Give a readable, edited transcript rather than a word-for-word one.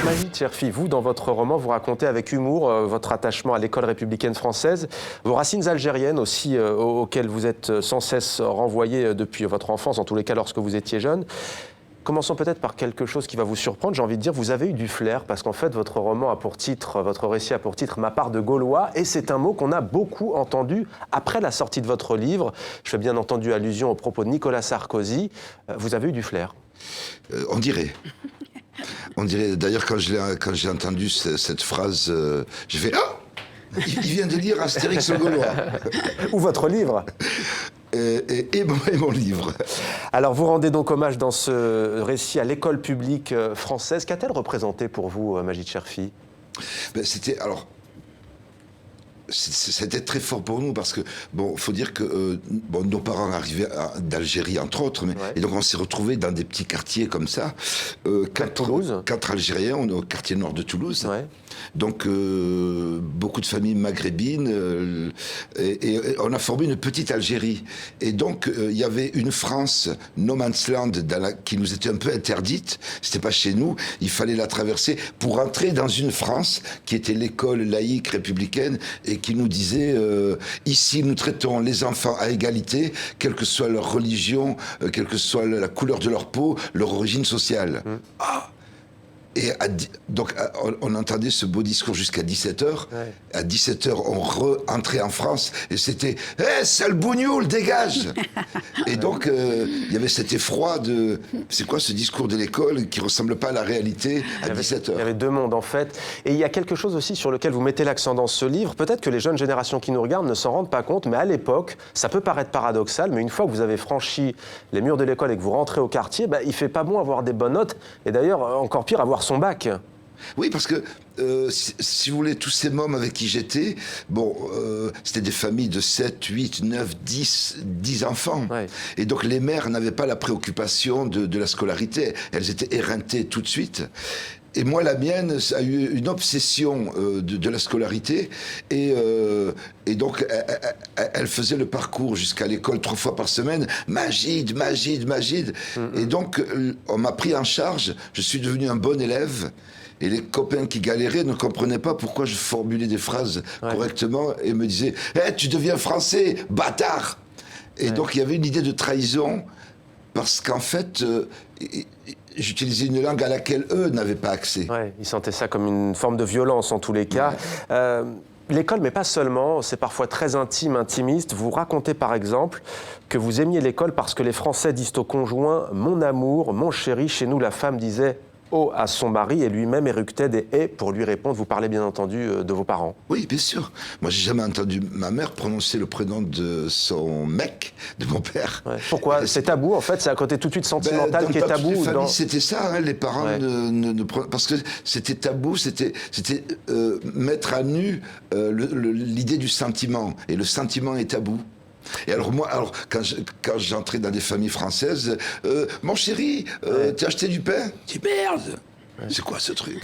Majid Cherfi, vous, dans votre roman, vous racontez avec humour votre attachement à l'école républicaine française, vos racines algériennes aussi, auxquelles vous êtes sans cesse renvoyé depuis votre enfance, en tous les cas lorsque vous étiez jeune. Commençons peut-être par quelque chose qui va vous surprendre. J'ai envie de dire, vous avez eu du flair, parce qu'en fait, votre roman a pour titre, votre récit a pour titre « Ma part de Gaulois », et c'est un mot qu'on a beaucoup entendu après la sortie de votre livre. Je fais bien entendu allusion aux propos de Nicolas Sarkozy. Vous avez eu du flair. On dirait. On dirait. D'ailleurs, quand j'ai entendu cette phrase, j'ai fait « Ah !» Il vient de lire Astérix le Gaulois. Ou votre livre. Et mon livre. Alors, vous rendez donc hommage dans ce récit à l'école publique française. Qu'a-t-elle représenté pour vous, Majid Cherfi? C'était très fort pour nous parce que, bon, faut dire que nos parents arrivaient d'Algérie, entre autres, et donc on s'est retrouvés dans des petits quartiers comme ça. Quatre Algériens, on est au quartier nord de Toulouse. Ouais. Donc, beaucoup de familles maghrébines, et on a formé une petite Algérie. Et donc, il y avait une France, no man's land, qui nous était un peu interdite. C'était pas chez nous. Il fallait la traverser pour entrer dans une France qui était l'école laïque républicaine et qui nous disait ici, nous traitons les enfants à égalité, quelle que soit leur religion, quelle que soit la couleur de leur peau, leur origine sociale. Ah! Et donc, on entendait ce beau discours jusqu'à 17h. Ouais. À 17h, on re-entrait en France et c'était « Hé, sale bougnoule, dégage !» Et donc, il y avait cet effroi de « C'est quoi ce discours de l'école qui ne ressemble pas à la réalité à 17h ?» Il y avait deux mondes, en fait. Et il y a quelque chose aussi sur lequel vous mettez l'accent dans ce livre. Peut-être que les jeunes générations qui nous regardent ne s'en rendent pas compte, mais à l'époque, ça peut paraître paradoxal, mais une fois que vous avez franchi les murs de l'école et que vous rentrez au quartier, il ne fait pas bon avoir des bonnes notes. Et d'ailleurs, encore pire, avoir son bac. Oui, parce que, si vous voulez, tous ces mômes avec qui j'étais, c'était des familles de 7, 8, 9, 10 enfants. Ouais. Et donc les mères n'avaient pas la préoccupation de la scolarité. Elles étaient éreintées tout de suite. Et moi, la mienne a eu une obsession de la scolarité et donc elle faisait le parcours jusqu'à l'école 3 fois par semaine. Majid, Majid, Majid. Et donc, on m'a pris en charge. Je suis devenu un bon élève. Et les copains qui galéraient ne comprenaient pas pourquoi je formulais des phrases correctement et me disaient « Hey, tu deviens français, bâtard !» Et donc, il y avait une idée de trahison parce qu'en fait... j'utilisais une langue à laquelle eux n'avaient pas accès. Ouais, ils sentaient ça comme une forme de violence en tous les cas. Ouais. L'école, mais pas seulement, c'est parfois très intime, intimiste. Vous racontez par exemple que vous aimiez l'école parce que les Français disent au conjoint « mon amour, mon chéri ». Chez nous, la femme disait « oh » à son mari et lui-même éructait des « et » pour lui répondre. Vous parlez bien entendu de vos parents. Oui, bien sûr. Moi, j'ai jamais entendu ma mère prononcer le prénom de son mec, de mon père. Ouais. Pourquoi? C'est tabou, en fait. C'est un côté tout de suite sentimental qui est tabou. Dans toutes les familles, c'était ça. Hein, les parents parce que c'était tabou. C'était mettre à nu l'idée du sentiment. Et le sentiment est tabou. Et alors moi, quand j'entrais dans des familles françaises, mon chéri, t'as acheté du pain? Dis merde! C'est quoi ce truc?